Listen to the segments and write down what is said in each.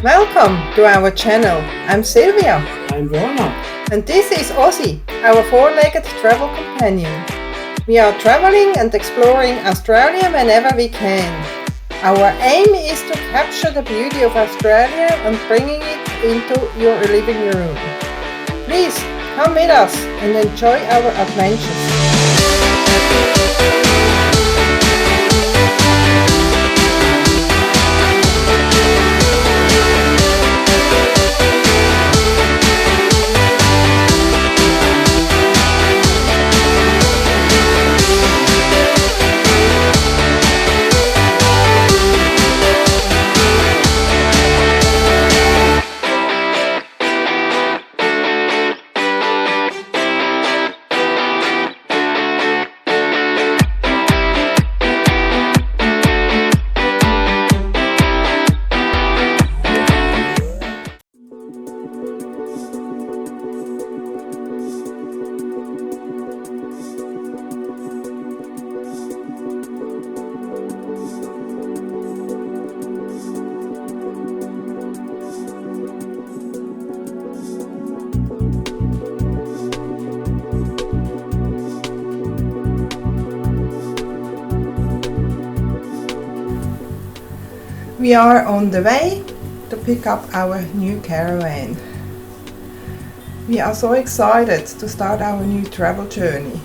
Welcome to our channel. I'm Sylvia. I'm Werner. And this is Ozzy, our four-legged travel companion. We are traveling and exploring Australia whenever we can. Our aim is to capture the beauty of Australia and bringing it into your living room. Please come with us and enjoy our adventures. We are on the way to pick up our new caravan. We are so excited to start our new travel journey.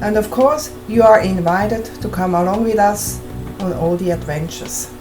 And of course, you are invited to come along with us on all the adventures.